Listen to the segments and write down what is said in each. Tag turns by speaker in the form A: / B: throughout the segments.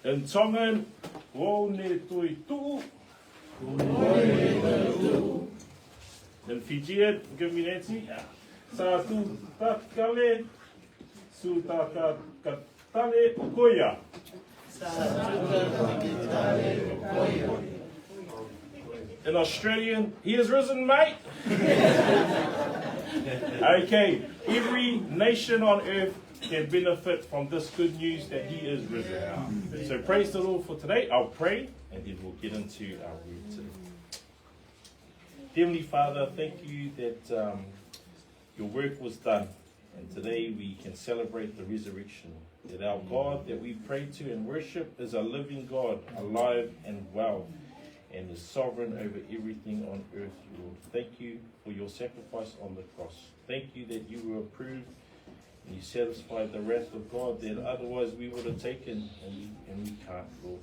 A: In Tongan, o ne tui tu. In Fijian, give me Nancy. Sa tu takale, su takatale ukoya. In Australian, he is risen, mate. Okay, every nation on earth can benefit from this good news that he is risen. So praise the Lord for today. I'll pray and then we'll get into our word today. Heavenly Father, thank you that your work was done, and today we can celebrate the resurrection. That our God that we pray to and worship is a living God, alive and well, and is sovereign over everything on earth, Lord. Thank you for your sacrifice on the cross. Thank you that you were approved and you satisfied the wrath of God that otherwise we would have taken, and we can't, Lord.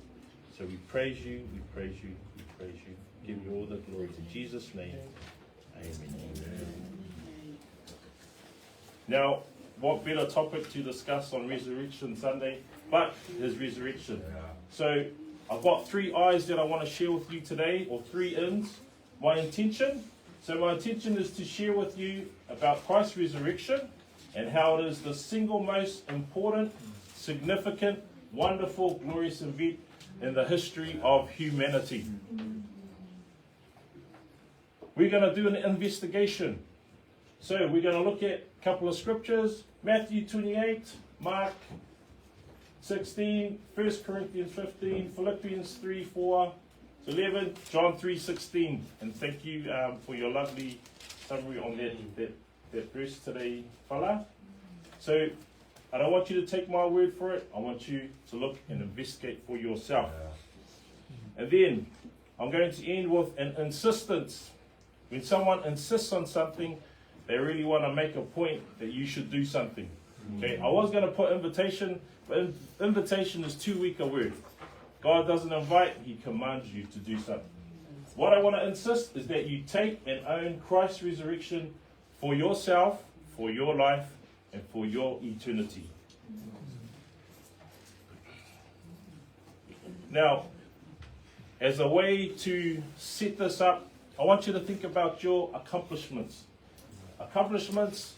A: So we praise you, we praise you, we praise you. Give you all the glory. In Jesus' name, amen. Now, what better topic to discuss on Resurrection Sunday but his resurrection? So I've got 3 I's that I want to share with you today, or 3 N's. My intention is to share with you about Christ's resurrection and how it is the single most important, significant, wonderful, glorious event in the history of humanity. We're going to do an investigation. So we're going to look at a couple of scriptures, Matthew 28, Mark 16, 1 Corinthians 15, Philippians 3, 4, 11, John 3, 16. And thank you for your lovely summary on that verse today, fella. So I don't want you to take my word for it. I want you to look and investigate for yourself. And then I'm going to end with an insistence. When someone insists on something, they really want to make a point that you should do something. Okay, I was going to put invitation, but invitation is too weak a word. God doesn't invite, he commands you to do something. What I want to insist is that you take and own Christ's resurrection for yourself, for your life, and for your eternity. Now, as a way to set this up, I want you to think about your accomplishments. Accomplishments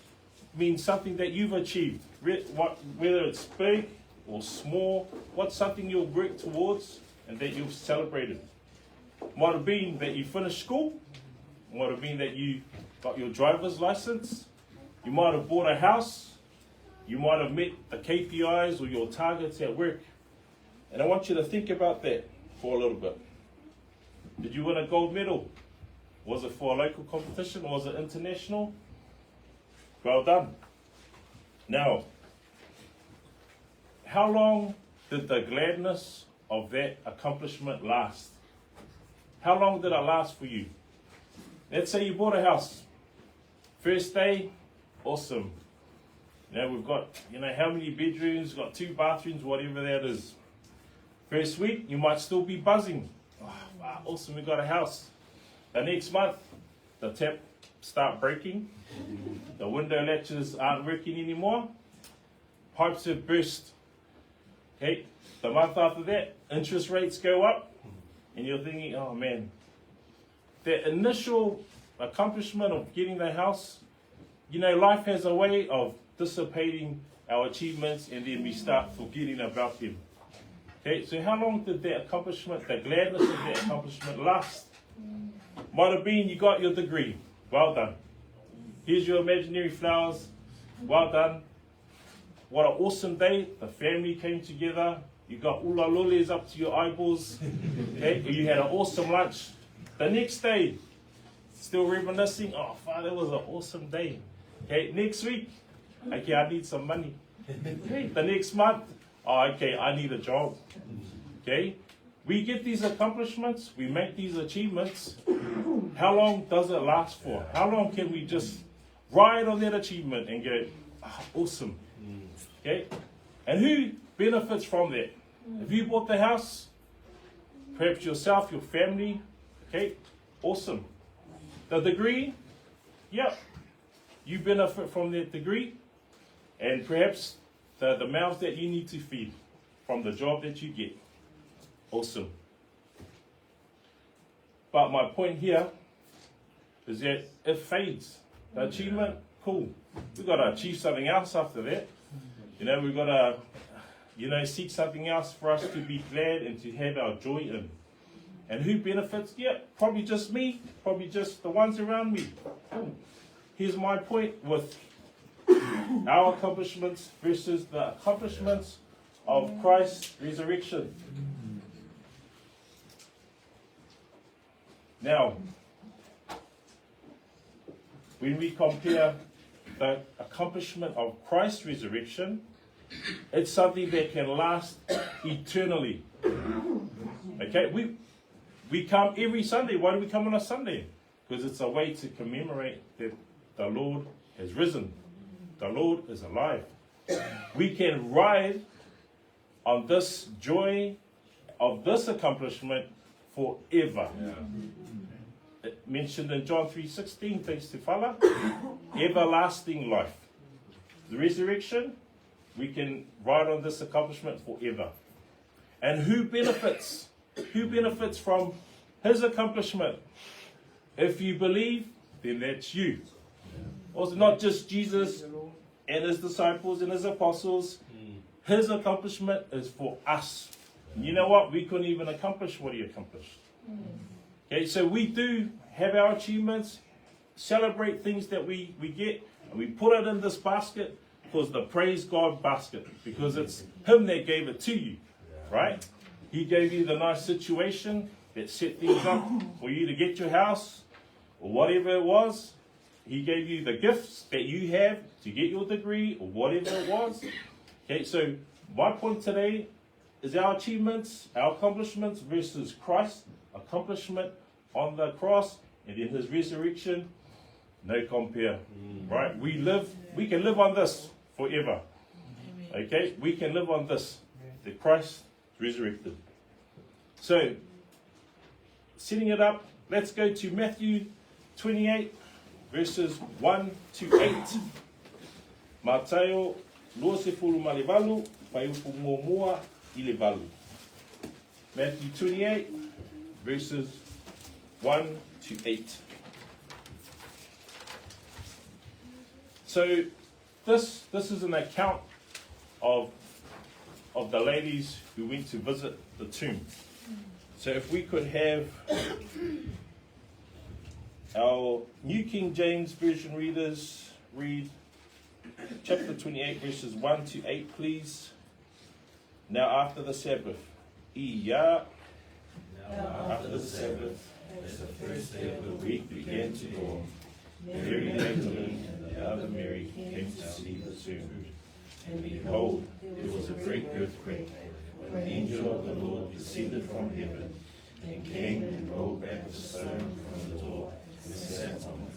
A: mean something that you've achieved, whether it's big or small. What's something you'll work towards and that you've celebrated? Might have been that you finished school. Might have been that you got your driver's license. You might have bought a house. You might have met the KPIs or your targets at work. And I want you to think about that for a little bit. Did you win a gold medal? Was it for a local competition or was it international? Well done. Now, how long did the gladness of that accomplishment last? How long did it last for you? Let's say you bought a house. First day, awesome. Now we've got, how many bedrooms, got 2 bathrooms, whatever that is. First week, you might still be buzzing. Oh, wow, awesome, we got a house. The next month, the tap start breaking. The window latches aren't working anymore. Pipes have burst. Okay, the month after that, interest rates go up. And you're thinking, oh man, the initial accomplishment of getting the house, life has a way of dissipating our achievements and then we start forgetting about them. Okay, so how long did that accomplishment, the gladness of that accomplishment last? Might have been you got your degree. Well done. Here's your imaginary flowers. Well done. What an awesome day. The family came together. You got ulalules up to your eyeballs. Okay, you had an awesome lunch. The next day, still reminiscing. Oh, Father, it was an awesome day. Okay, next week, okay, I need some money. Okay, the next month, oh, okay, I need a job. Okay, we get these accomplishments, we make these achievements. How long does it last for? How long can we just ride on that achievement and go, oh, awesome? Okay, and who benefits from that? If you bought the house, perhaps yourself, your family, okay, awesome. The degree, yep, you benefit from that degree, and perhaps the mouths that you need to feed. from the job that you get. Awesome. But my point here is that it fades. The achievement, cool. We've got to achieve something else after that. We've got to, seek something else for us to be glad and to have our joy in. And who benefits? Yeah, probably just me, probably just the ones around me. Here's my point with our accomplishments versus the accomplishments of Christ's resurrection. Now, when we compare the accomplishment of Christ's resurrection, it's something that can last eternally. Okay, we come every Sunday. Why do we come on a Sunday? Because it's a way to commemorate that the Lord has risen. The Lord is alive. We can ride on this joy of this accomplishment forever. Yeah. It mentioned in John 3:16, thanks to Fala, everlasting life. The resurrection, we can ride on this accomplishment forever. And who benefits? Who benefits from his accomplishment? If you believe, then that's you. Also, not just Jesus and his disciples and his apostles. His accomplishment is for us. You know what? We couldn't even accomplish what he accomplished. Okay, so we do have our achievements, celebrate things that we get, and we put it in this basket because the praise God basket, because it's him that gave it to you, right? He gave you the nice situation that set things up for you to get your house or whatever it was. He gave you the gifts that you have to get your degree or whatever it was. Okay, so my point today is our achievements, our accomplishments versus Christ's accomplishment on the cross and in his resurrection. No compare, right? We can live on this forever. Okay, we can live on this, that Christ resurrected. So, setting it up, let's go to Matthew 28, verses 1 to 8. Mateo loa se fulu malevalu, paiupu mua I le valu. Matthew 28, verses 1 to 8. So this is an account of the ladies who went to visit the tomb. So if we could have our New King James Version readers read chapter 28, verses 1 to 8, please. Now after the Sabbath, after the Sabbath, as the first day of the week began to dawn, Mary Magdalene and the other Mary came to see the tomb. And behold, there was a great earthquake, when the angel of the Lord descended from heaven, and came and rolled back the stone from the door, and sat on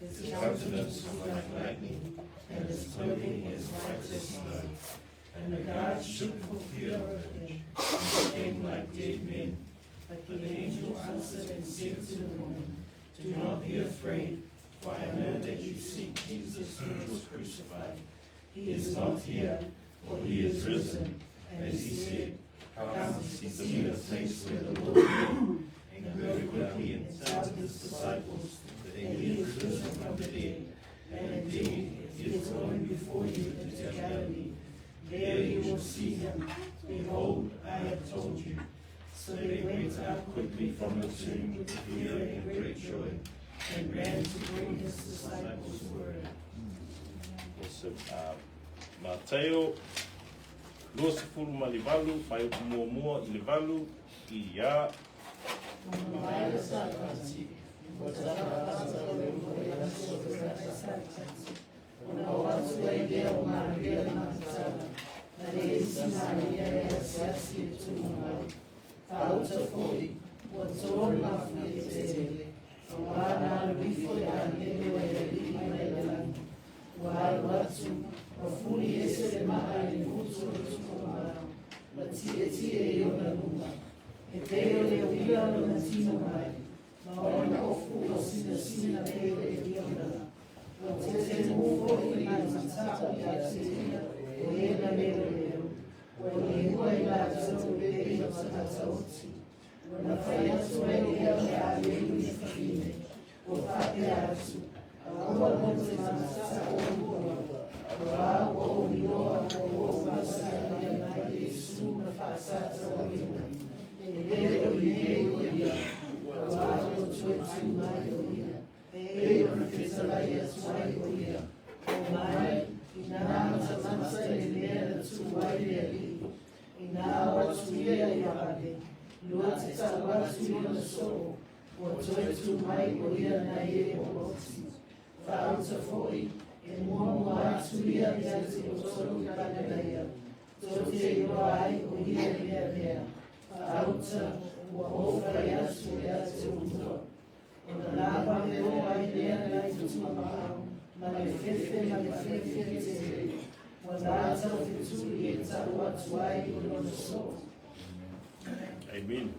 A: it. His countenance was like lightning, and his clothing as white as snow. And the guards shook for fear of him, and became like dead men. But the angel answered and said to the woman, Do not be afraid, for I know that you seek Jesus who was crucified. He is not here, for he is risen, as he said. Come see the place where the Lord lay, and go quickly and tell his disciples that he is risen from the dead. And indeed, he is going before you into Galilee. There you will see him. Behold, I have told you. So they went out quickly from the tomb with fear and great joy, and ran to bring his disciples word. Awesome. Mateo, loa se fulu malivalu, pai mua I le valu, I ia. Amen.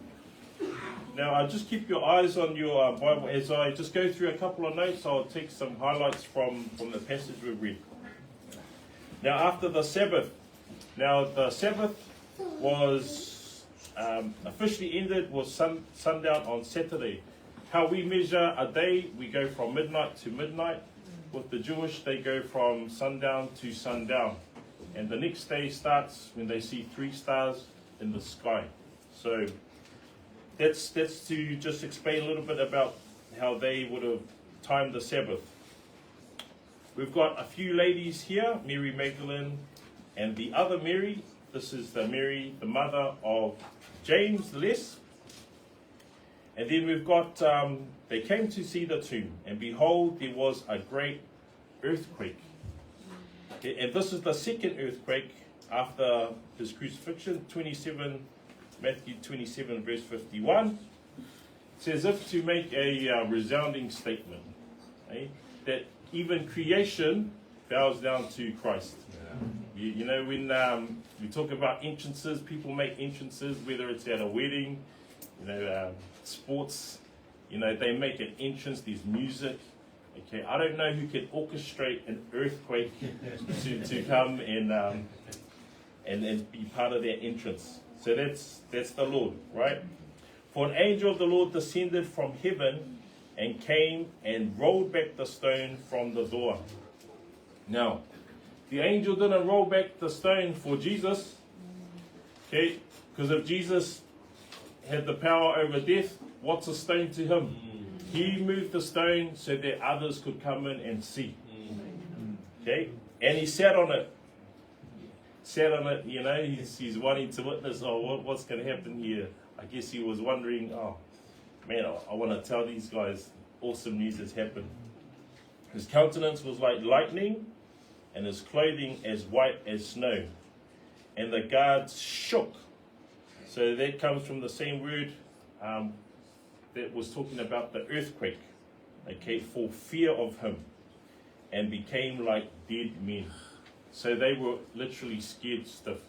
A: Now, just keep your eyes on your Bible as I just go through a couple of notes. I'll take some highlights from the passage we've read. Now, after the Sabbath, the Sabbath was officially ended was sundown on Saturday. How we measure a day, we go from midnight to midnight. With the Jewish, they go from sundown to sundown. And the next day starts when they see 3 stars in the sky. So that's to just explain a little bit about how they would have timed the Sabbath. We've got a few ladies here, Mary Magdalene and the other Mary. This is the Mary, the mother of James the Less. And then we've got, they came to see the tomb, and behold, there was a great earthquake. Okay, and this is the second earthquake after his crucifixion, Matthew 27, verse 51. It says, if to make a resounding statement, that even creation bows down to Christ. Yeah. You know, when we talk about entrances, people make entrances, whether it's at a wedding, sports, they make an entrance, there's music. Okay, I don't know who can orchestrate an earthquake to come and be part of their entrance. So that's the Lord, right? For an angel of the Lord descended from heaven and came and rolled back the stone from the door. Now, the angel didn't roll back the stone for Jesus, okay? Because if Jesus had the power over death, what's a stone to him? He moved the stone so that others could come in and see. Okay? And he sat on it. He's wanting to witness, what's going to happen here? I guess he was wondering, I want to tell these guys awesome news has happened. His countenance was like lightning, and his clothing as white as snow. And the guards shook. So that comes from the same word that was talking about the earthquake, okay, for fear of him, and became like dead men. So they were literally scared stiff,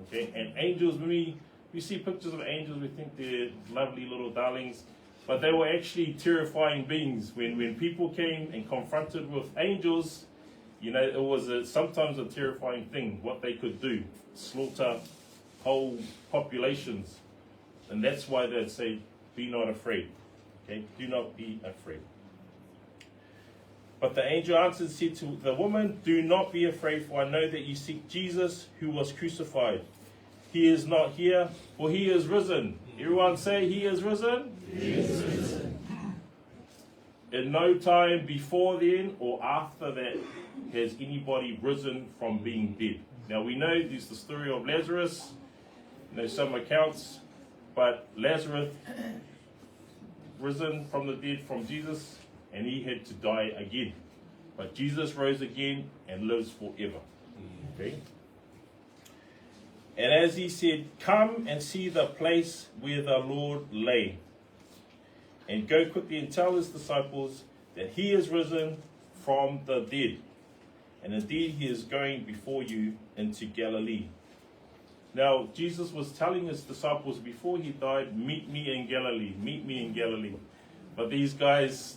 A: okay? And angels, when we see pictures of angels, we think they're lovely little darlings, but they were actually terrifying beings. When people came and confronted with angels, it was sometimes a terrifying thing, what they could do, slaughter whole populations. And that's why they'd say, be not afraid. Okay, do not be afraid. But the angel answered and said to the woman, do not be afraid, for I know that you seek Jesus who was crucified. He is not here, for he is risen. Everyone say, he is risen? He is risen. In no time before then or after that has anybody risen from being dead. Now we know there's the story of Lazarus, some accounts, but Lazarus risen from the dead from Jesus, and he had to die again. But Jesus rose again and lives forever. Okay? And as he said, come and see the place where the Lord lay, and go quickly and tell his disciples that he is risen from the dead. And indeed he is going before you into Galilee. Now, Jesus was telling his disciples before he died, meet me in Galilee, meet me in Galilee. But these guys,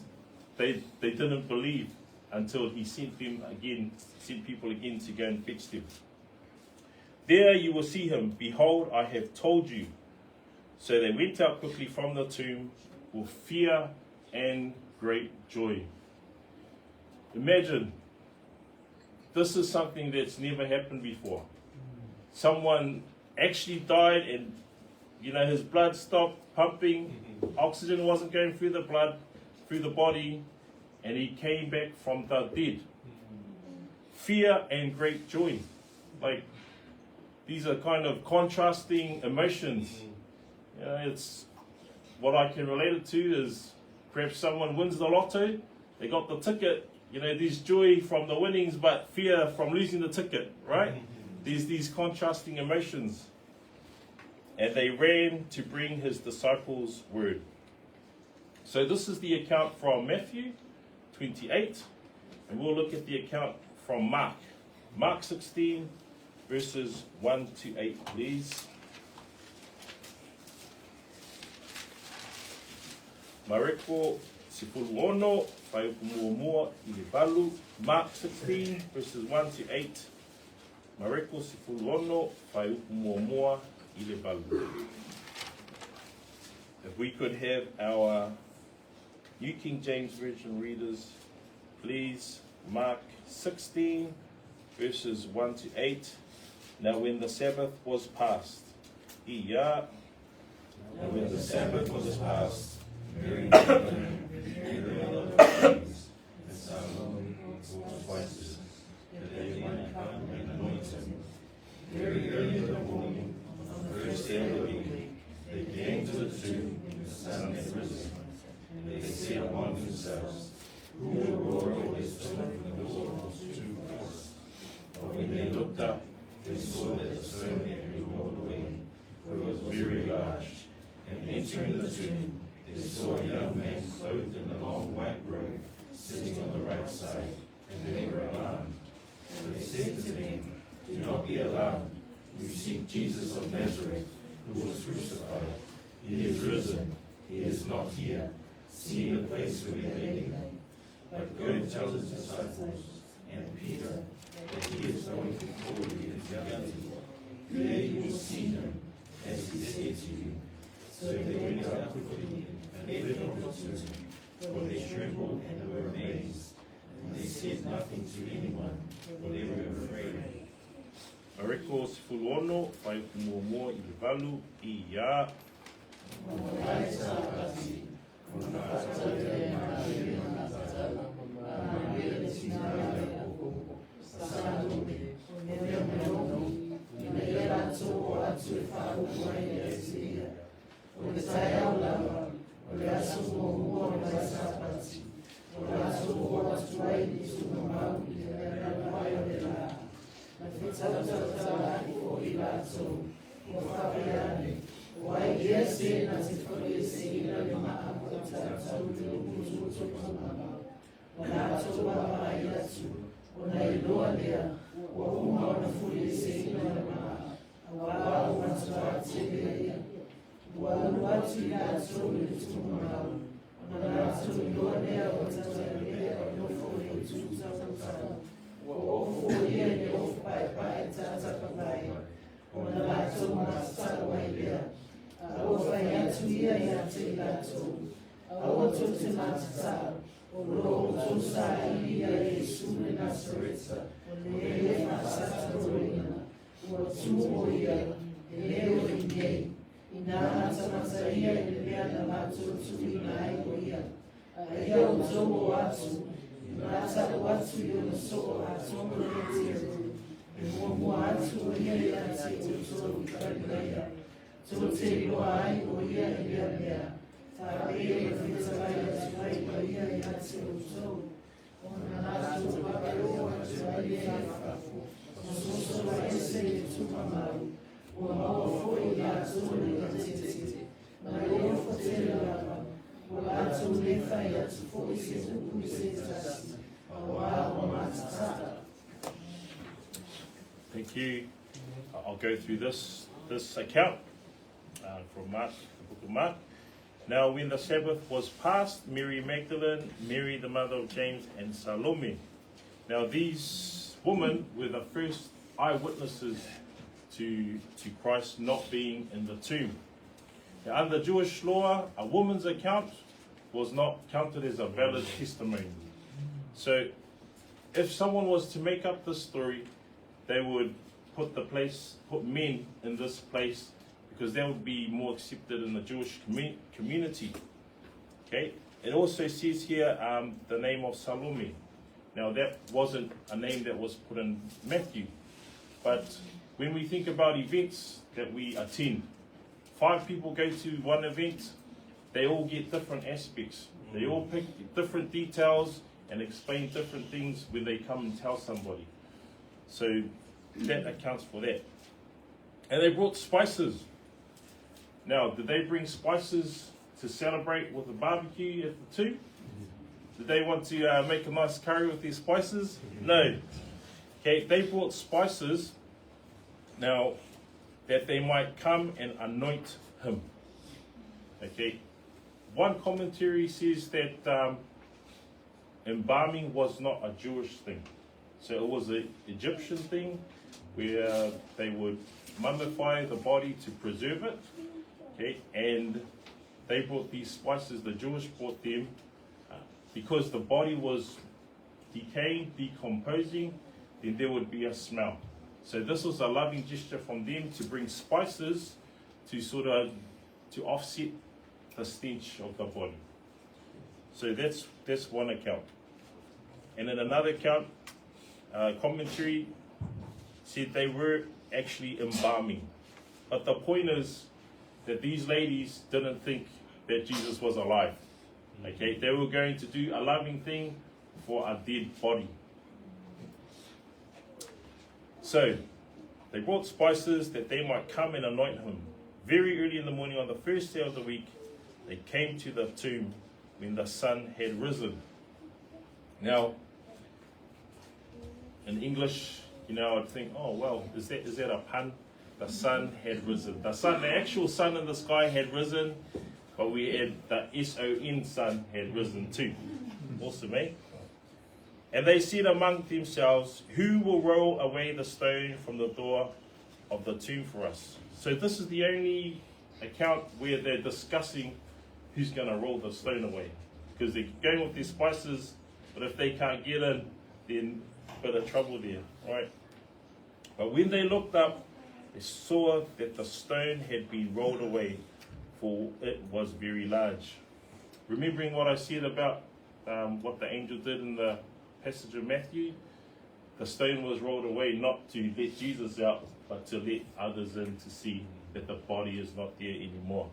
A: they didn't believe until he sent people again to go and fetch them. There you will see him. Behold, I have told you. So they went out quickly from the tomb with fear and great joy. Imagine, this is something that's never happened before. Someone actually died and, his blood stopped pumping, oxygen wasn't going through the blood, through the body, and he came back from the dead. Fear and great joy. Like, these are kind of contrasting emotions. It's what I can relate it to is perhaps someone wins the lotto, they got the ticket, there's joy from the winnings, but fear from losing the ticket, right? There's these contrasting emotions. And they ran to bring his disciples word. So this is the account from Matthew 28, and we'll look at the account from Mark. Mark 16, verses 1 to 8, please. Mareko sifulu ono, whai ukumuamua I le balu. Mark 16, verses 1 to 8. Mareko sifulu ono, whai ukumuamua I le balu. If we could have our New King James Version readers, please. Mark 16, verses 1 to 8. Now when the Sabbath was past, Now when the Sabbath was past, Mary Magdalene, Mary the mother of James, and Samoan brought spices, that they might come and anoint him. Very early in the morning, on the first day of the week, they came to the tomb when the sun had risen. And they said among themselves, Who will roll away the stone from the door of the tomb for us? But when they looked up, they saw that the stone had been rolled away, for it was very large. And entering the tomb, they saw a young man clothed in a long white robe, sitting on the right side, and they were alarmed. So they said to them, Do not be alarmed. You seek Jesus of Nazareth, who was crucified. He is risen. He is not here. See the place where we laid him. But go and tell his disciples and Peter that he is going before you into Galilee. There you will see him, as he said to you. So they went out quickly and led him to the tomb, for they trembled and were amazed. And they said nothing to anyone, for they were afraid. Mareko sifulu ono, whai ukumuamua I le balu, I ia. Thank you. I'll go through this account from Mark, the book of Mark. Now when the Sabbath was past, Mary Magdalene, Mary the mother of James, and Salome. Now these women were the first eyewitnesses to Christ not being in the tomb. Under Jewish law, a woman's account was not counted as a valid testimony. So if someone was to make up this story, they would put men in this place because they would be more accepted in the Jewish community. Okay. It also says here the name of Salome. Now that wasn't a name that was put in Matthew, but when we think about events that we attend, 5 people go to one event, they all get different aspects. They all pick different details and explain different things when they come and tell somebody. So that accounts for that. And they brought spices. Now, did they bring spices to celebrate with a barbecue at the tomb? Did they want to make a nice curry with their spices? No. Okay, they brought spices now that they might come and anoint him. Okay, one commentary says that embalming was not a Jewish thing. So it was an Egyptian thing where they would mummify the body to preserve it. Okay, and they brought these spices, the Jewish brought them because the body was decaying, decomposing, then there would be a smell. So this was a loving gesture from them to bring spices to to offset the stench of the body. So that's one account. And in another account, commentary said they were actually embalming. But the point is that these ladies didn't think that Jesus was alive. Okay, they were going to do a loving thing for a dead body. So they brought spices that they might come and anoint him. Very early in the morning on the first day of the week, they came to the tomb when the sun had risen. Now, in English, I'd think, oh well, is that a pun? The sun had risen. The actual sun in the sky had risen, but we had the S-O-N sun had risen too. Awesome, eh? And they said among themselves, who will roll away the stone from the door of the tomb for us? So this is the only account where they're discussing who's going to roll the stone away. Because they're going with their spices, but if they can't get in, then a bit of trouble there, right? But when they looked up, they saw that the stone had been rolled away, for it was very large. Remembering what I said about what the angel did in the passage of Matthew, the stone was rolled away not to let Jesus out, but to let others in to see that the body is not there anymore.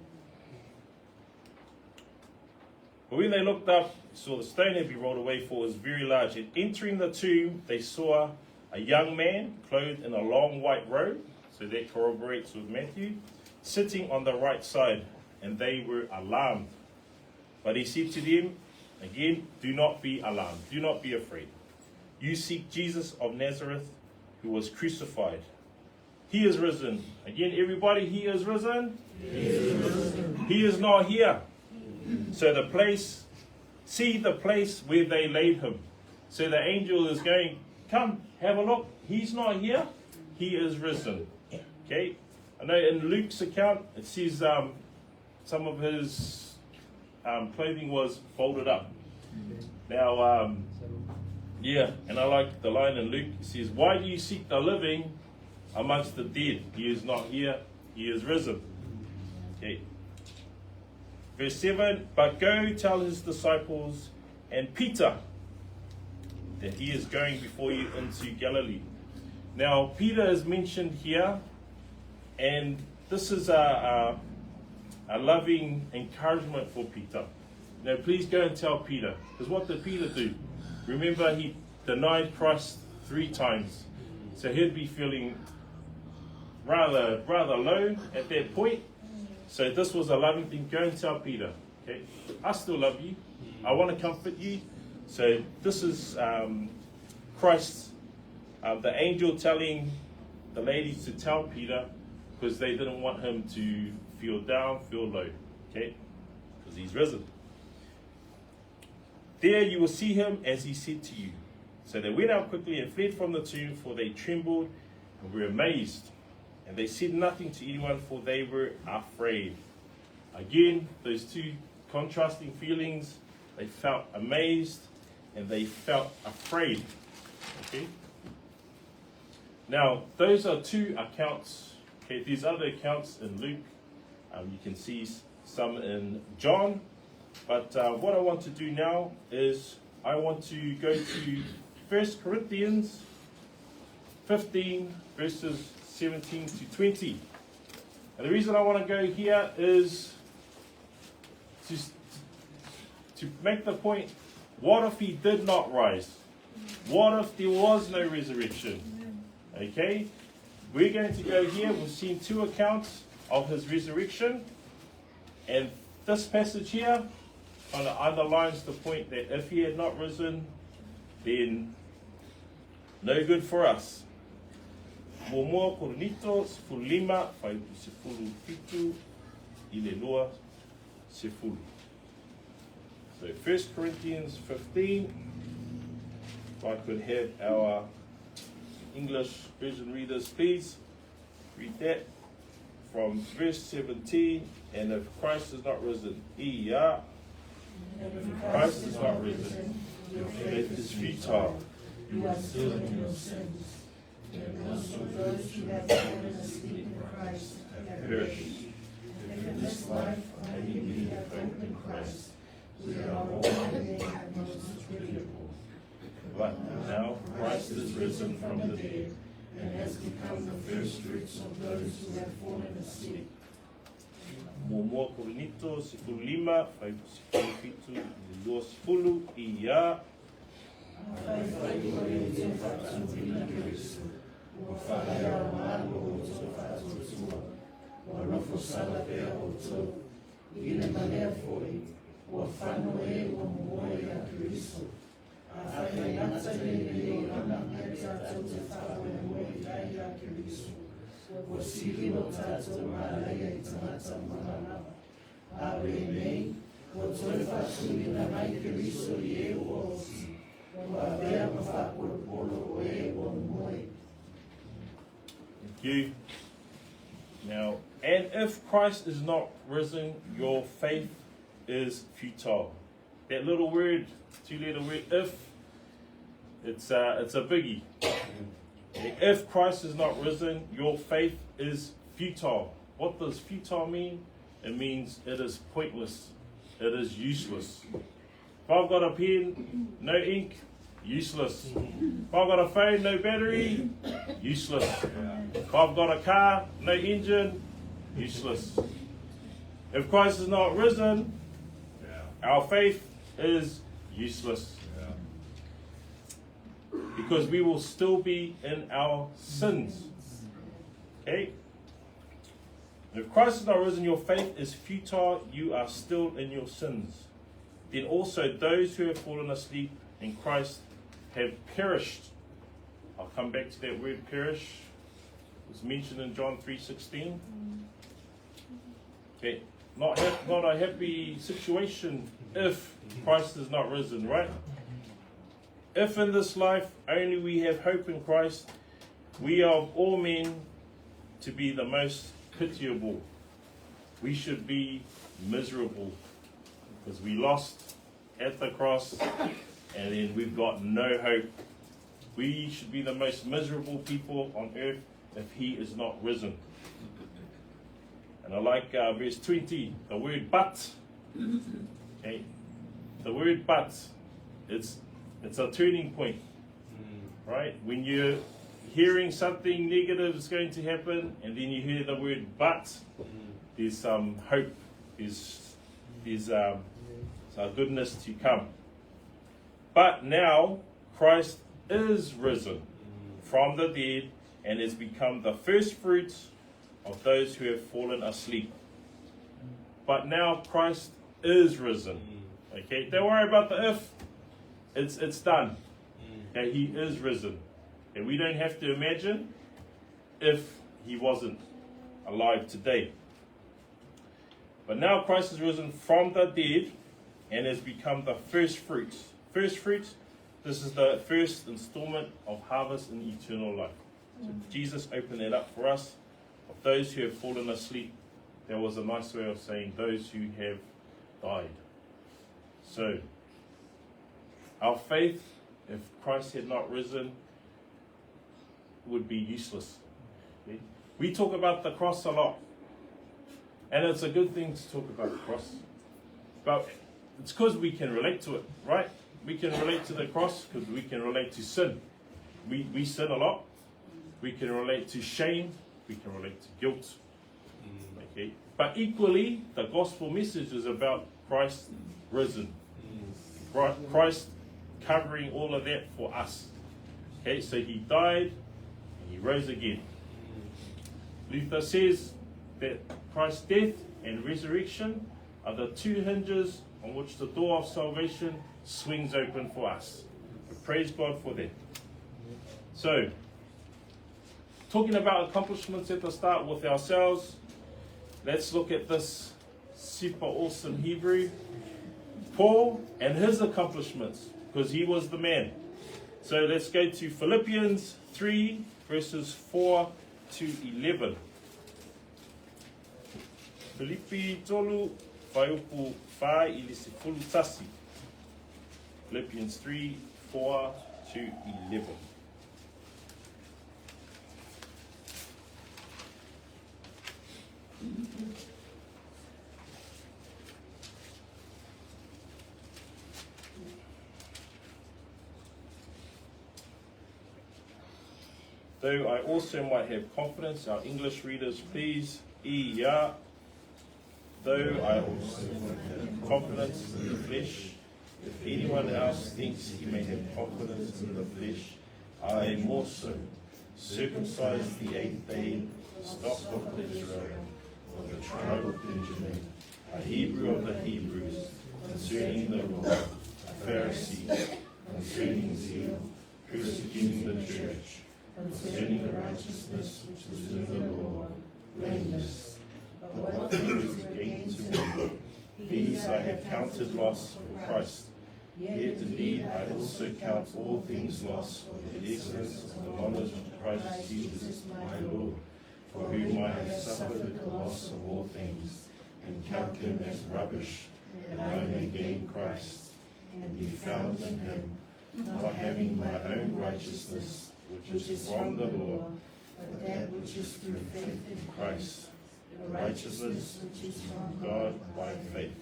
A: But when they looked up, they saw the stone had been rolled away, for it was very large. And entering the tomb, they saw a young man clothed in a long white robe, so that corroborates with Matthew, sitting on the right side, and they were alarmed. But he said to them, again, do not be alarmed, do not be afraid. You seek Jesus of Nazareth, who was crucified. He is risen. Again, everybody, he is risen. He is risen. He is not here. So see the place where they laid him. So the angel is going, come, have a look. He's not here. He is risen. Okay. I know in Luke's account, it says some of his clothing was folded up. Now, and I like the line in Luke. It says, why do you seek the living amongst the dead? He is not here. He is risen. Okay. Verse 7, but go tell his disciples and Peter that he is going before you into Galilee. Now, Peter is mentioned here, and this is a loving encouragement for Peter. Now, please go and tell Peter, because what did Peter do? Remember, he denied Christ 3 times, so he'd be feeling rather low at that point. So this was a loving thing. Go and tell Peter, okay? I still love you. I want to comfort you. So this is Christ, the angel telling the ladies to tell Peter, because they didn't want him to feel down, feel low, okay? Because he's risen. There you will see him as he said to you. So they went out quickly and fled from the tomb, for they trembled and were amazed. And they said nothing to anyone, for they were afraid. Again, those two contrasting feelings, they felt amazed and they felt afraid. Okay? Now, those are two accounts. Okay, these other accounts in Luke, you can see some in John. But what I want to do now is I want to go to 1 Corinthians 15, verses 17 to 20. And the reason I want to go here is to make the point, what if he did not rise? What if there was no resurrection? Okay, we're going to go here. We've seen two accounts of his resurrection. And this passage here kind of underlines the point that if he had not risen, then no good for us. Momoa Koronito, sefulu lima, whai sefulu fitu, ile loa sefulu. So 1 Corinthians 15, if I could have our English version readers, please read that from verse 17. And if Christ is not risen, if Christ is not risen, your faith is futile.
B: You are still in your sins. And also those who have fallen asleep in Christ have perished. If in this life only we have hope in Christ, we are all made most pitiable.
A: But now Christ is risen from the dead,
B: and has become the first fruits of those who have fallen asleep.
A: Momoa Koronito, sefulu lima, whai sefulu fitu, ile loa sefulu, ia. Thank you. Now, and if Christ is not risen, your faith is futile. That little word, two-letter word, if, it's a biggie. If Christ is not risen, your faith is futile. What does futile mean? It means it is pointless. It is useless. If I've got a pen, no ink, useless. If I've got a phone, no battery, useless. If I've got a car, no engine, useless. If Christ is not risen, our faith is useless. Because we will still be in our sins. Okay? If Christ is not risen, your faith is futile, you are still in your sins. Then also those who have fallen asleep in Christ have perished. I'll come back to that word perish. It's mentioned in John 3:16. Okay, not a happy situation if Christ is not risen, right? If in this life only we have hope in Christ, we are of all men to be the most pitiable. We should be miserable because we lost at the cross and then we've got no hope. We should be the most miserable people on earth if he is not risen. And I like verse 20, the word but. Okay, the word but, it's a turning point, right? When you're hearing something negative is going to happen, and then you hear the word but, there's some hope, there's some goodness to come. But now Christ is risen from the dead and has become the first fruits of those who have fallen asleep. But now Christ is risen. Okay, don't worry about the if. It's done. Okay, he is risen. And we don't have to imagine if he wasn't alive today. But now Christ is risen from the dead and has become the first fruits. First fruits, this is the first installment of harvest in eternal life. So Jesus opened that up for us, of those who have fallen asleep that was a nice way of saying those who have died. So, our faith, if Christ had not risen, would be useless. Okay? We talk about the cross a lot, and it's a good thing to talk about the cross, but it's because we can relate to it, right? We can relate to the cross because we can relate to sin. We sin a lot. We can relate to shame. We can relate to guilt. Okay, but equally, the gospel message is about Christ risen. Christ covering all of that for us. Okay, so he died and he rose again. Luther says that Christ's death and resurrection are the two hinges on which the door of salvation swings open for us. Praise God for that. So, talking about accomplishments at the start with ourselves, let's look at this super awesome Hebrew, Paul and his accomplishments, because he was the man. So let's go to Philippians 3, verses 4 to 11. Filipi tolu whaiupu whai ili se fulu tasi. Philippians 3, 4 to 11. Though I also might have confidence, our English readers, please, ya. Though I also might have confidence in the flesh, if anyone else thinks he may have confidence in the flesh, I more so. Circumcised the 8th day, stock of Israel, of the tribe of Benjamin, a Hebrew of the Hebrews, concerning the law, a Pharisee, concerning zeal, persecuting the church, concerning the righteousness which is in the law, blameless. But what things are gained to me, these I have counted loss for Christ. Yet indeed I also count all things loss for the excellence of the knowledge of Christ Jesus my Lord, for whom I have suffered the loss of all things, and count them as rubbish, that I may gain Christ, and be found in him, not having my own righteousness, which is from the law, but that which is through faith in Christ, the righteousness which is from God by faith,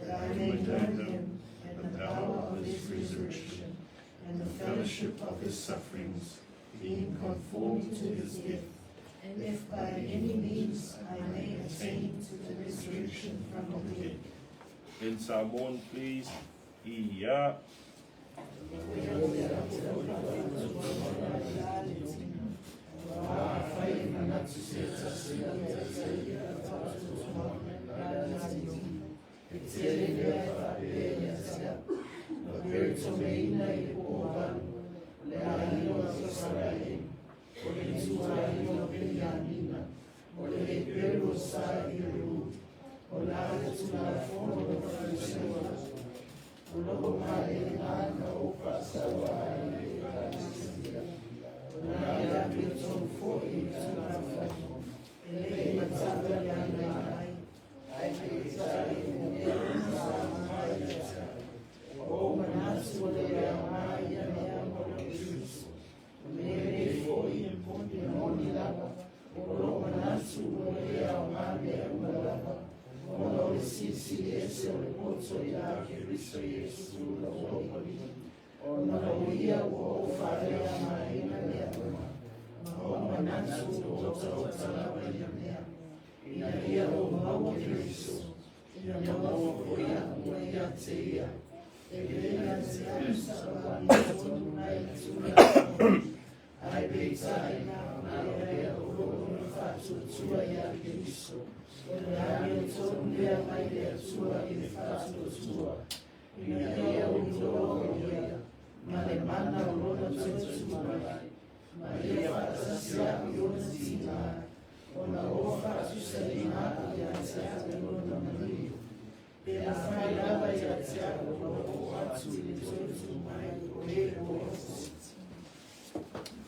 A: that I may know him, and the power of his resurrection, and the fellowship of his sufferings, being conformed to his death, and if by any means I may attain to the resurrection from the dead. In Samoan, please. Ia.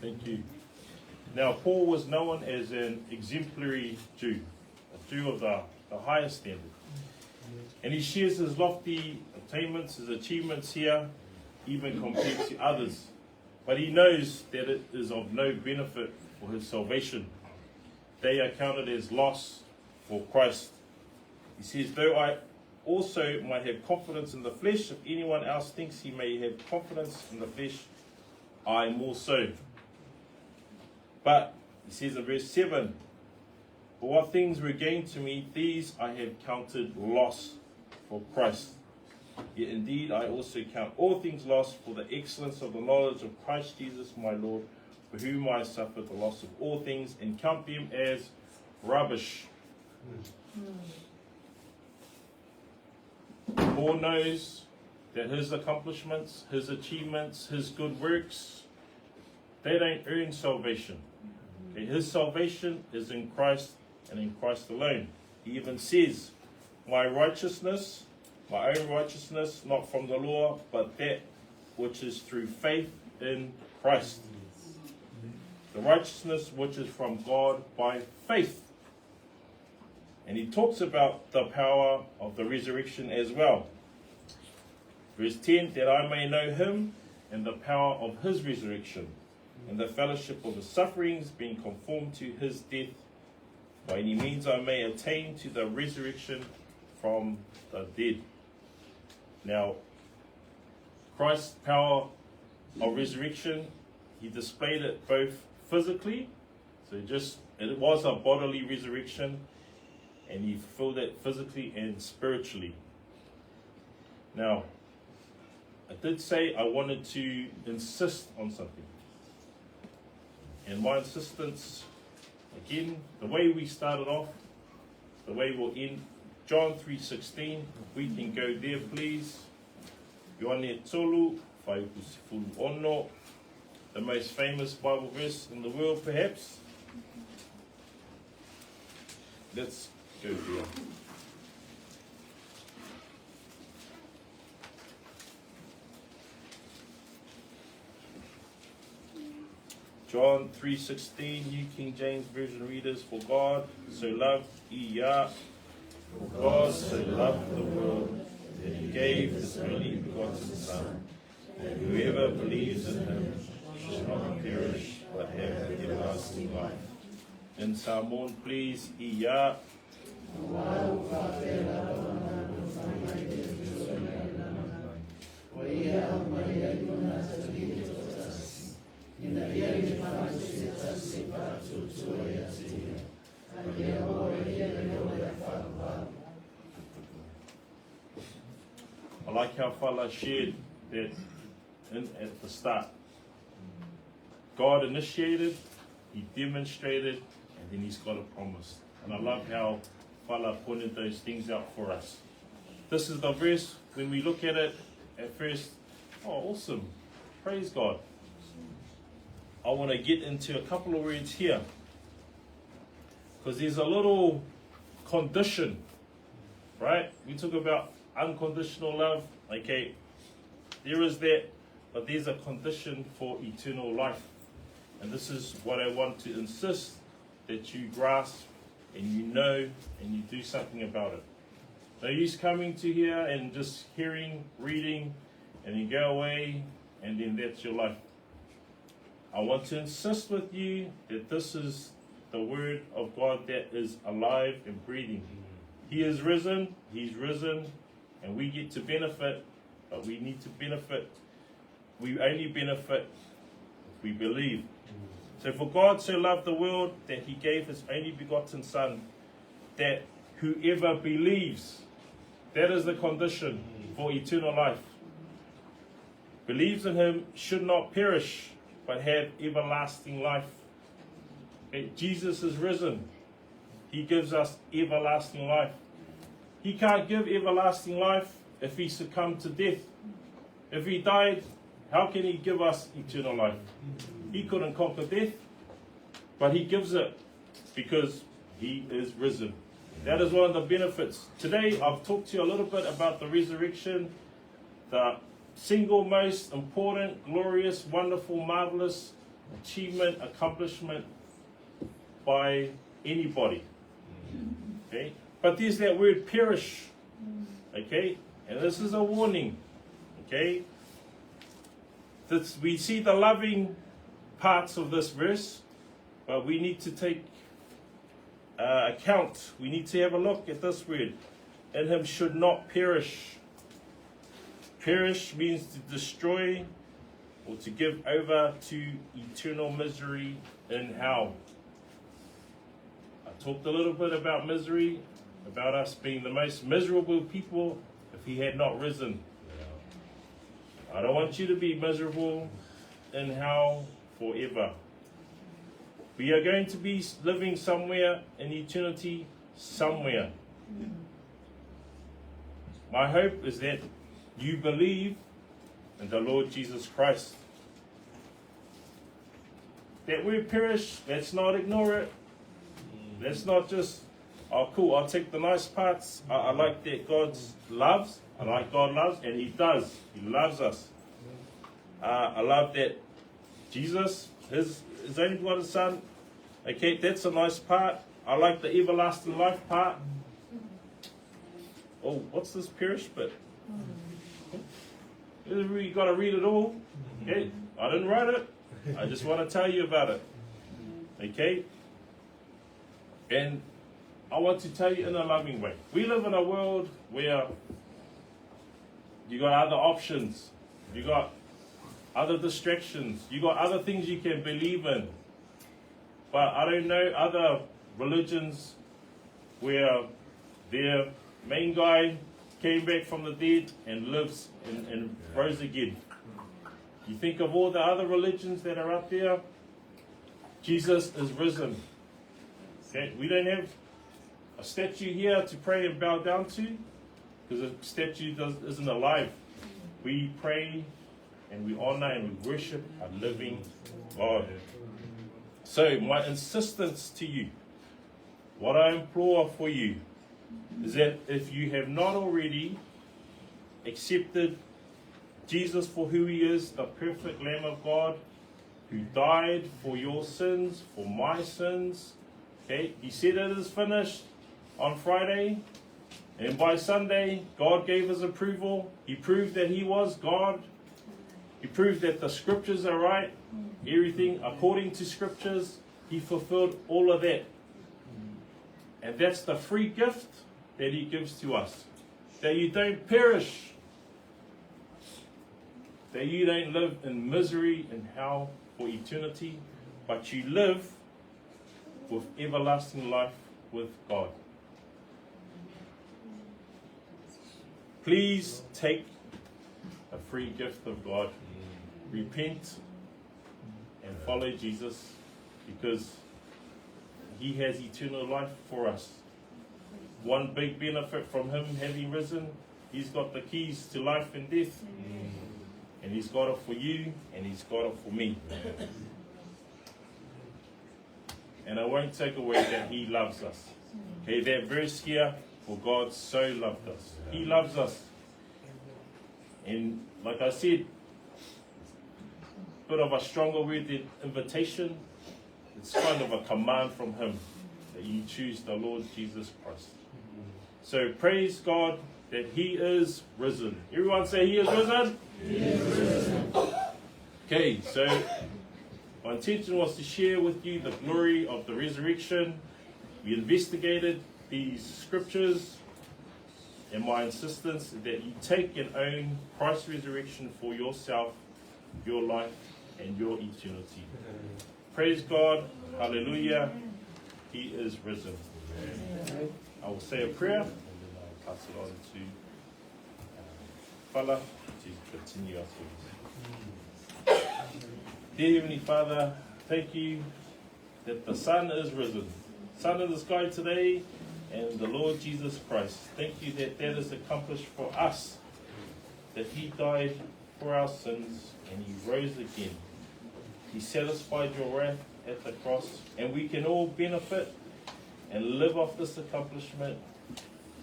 A: Thank you. Now, Paul was known as an exemplary Jew. a Jew of the highest standard. And he shares his lofty attainments, his achievements here, even compared to others. But he knows that it is of no benefit for his salvation. They are counted as loss for Christ. He says, though I also might have confidence in the flesh, if anyone else thinks he may have confidence in the flesh, I more so. But, he says in verse 7, for what things were gained to me, these I have counted loss for Christ. Yet indeed I also count all things lost for the excellence of the knowledge of Christ Jesus my Lord, for whom I suffered the loss of all things, and count them as rubbish. Paul knows that his accomplishments, his achievements, his good works, they don't earn salvation. Okay, his salvation is in Christ and in Christ alone. He even says, my righteousness, my own righteousness, not from the law, but that which is through faith in Christ. The righteousness which is from God by faith. And he talks about the power of the resurrection as well. Verse 10, that I may know him and the power of his resurrection, and the fellowship of his sufferings, being conformed to his death, by any means I may attain to the resurrection from the dead. Now, Christ's power of resurrection, he displayed it both physically, so it was a bodily resurrection, and he fulfilled it physically and spiritually. Now, I did say I wanted to insist on something. And my insistence, again, the way we started off, the way we'll end, John 3:16, we can go there, please. Ioane Tolu, Whaiukusifulu Ono, the most famous Bible verse in the world, perhaps. Let's go there. John 3:16, New King James Version readers, for God so loved Iya, for God so loved the world, that he gave his only begotten Son, that whoever believes in him shall not perish, but have everlasting life. In Samoan, please, Iya. I like how Fala shared that at the start. God initiated, he demonstrated, and then he's got a promise. And I love how Fala pointed those things out for us. This is the verse, when we look at it at first, oh, awesome, praise God. I want to get into a couple of words here, because there's a little condition, right? We talk about unconditional love, okay, there is that, but there's a condition for eternal life. And this is what I want to insist that you grasp and you know and you do something about it. No use coming to here and just hearing, reading, and you go away and then that's your life. I want to insist with you that this is the word of God that is alive and breathing. He is risen, he's risen, and we get to benefit, but we need to benefit. We only benefit if we believe. So for God so loved the world that he gave his only begotten Son, that whoever believes, that is the condition for eternal life, believes in him should not perish, but have everlasting life. Okay, Jesus is risen. He gives us everlasting life. He can't give everlasting life if he succumbed to death. If he died, how can he give us eternal life? He couldn't conquer death, but he gives it because he is risen. That is one of the benefits. Today, I've talked to you a little bit about the resurrection, the single most important, glorious, wonderful, marvelous achievement, accomplishment by anybody. Okay? But there's that word perish. Okay? And this is a warning. Okay? We see the loving parts of this verse, but we need to take account. We need to have a look at this word. In him should not perish. Perish means to destroy or to give over to eternal misery in hell. I talked a little bit about misery, about us being the most miserable people if he had not risen. I don't want you to be miserable in hell forever. We are going to be living somewhere in eternity, somewhere. My hope is that you believe in the Lord Jesus Christ. That word perish, let's not ignore it. Let's not just, oh cool, I'll take the nice parts. I like that God loves. I like God loves, and he does. He loves us. I love that Jesus, his only begotten Son, okay, that's a nice part. I like the everlasting life part. Oh, what's this perish bit? You got to read it all. Okay, I didn't write it. I just want to tell you about it. Okay? And I want to tell you in a loving way. We live in a world where you got other options. You got other distractions. You got other things you can believe in. But I don't know other religions where their main guy came back from the dead and lives and rose again. You think of all the other religions that are out there, Jesus is risen. Okay? We don't have a statue here to pray and bow down to, because a statue isn't alive. We pray and we honor and we worship a living God. So my insistence to you, what I implore for you, is that if you have not already accepted Jesus for who he is, the perfect Lamb of God, who died for your sins, for my sins, okay, he said it is finished on Friday, and by Sunday, God gave his approval. He proved that he was God. He proved that the scriptures are right, everything according to scriptures. He fulfilled all of that. And that's the free gift that he gives to us. That you don't perish. That you don't live in misery and hell for eternity, but you live with everlasting life with God. Please take a free gift of God. Repent and follow Jesus, because he has eternal life for us. One big benefit from him having risen, he's got the keys to life and death. And he's got it for you, and he's got it for me. And I won't take away that he loves us. Okay, that verse here, for God so loved us. He loves us. And like I said, bit of a stronger word than invitation. It's kind of a command from him that you choose the Lord Jesus Christ. So praise God that he is risen. Everyone say he is risen. He is risen. Okay, so my intention was to share with you the glory of the resurrection. We investigated these scriptures, and my insistence is that you take and own Christ's resurrection for yourself, your life, and your eternity. Praise God. Hallelujah. He is risen. I will say a prayer and then I'll pass it on to Fala to continue our service. Dear Heavenly Father, thank you that the sun is risen. Sun in the sky today, and the Lord Jesus Christ. Thank you that that is accomplished for us, that he died for our sins and he rose again. He satisfied your wrath at the cross, and we can all benefit and live off this accomplishment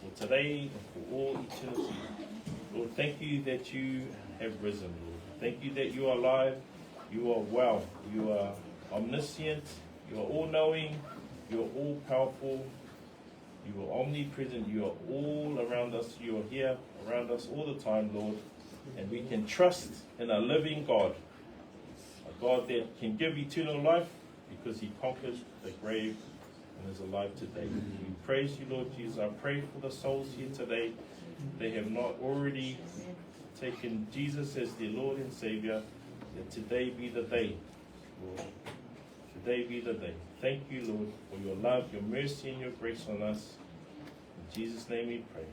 A: for today and for all eternity. Lord, thank you that you have risen, Lord. Thank you that you are alive, you are well, you are omniscient, you are all-knowing, you are all-powerful. You are omnipresent. You are all around us. You are here around us all the time, Lord. And we can trust in a living God, a God that can give eternal life because he conquered the grave and is alive today. We praise you, Lord Jesus. I pray for the souls here today. They have not already taken Jesus as their Lord and Savior. That today be the day, Lord. Today be the day. Thank you, Lord, for your love, your mercy, and your grace on us. In Jesus' name we pray.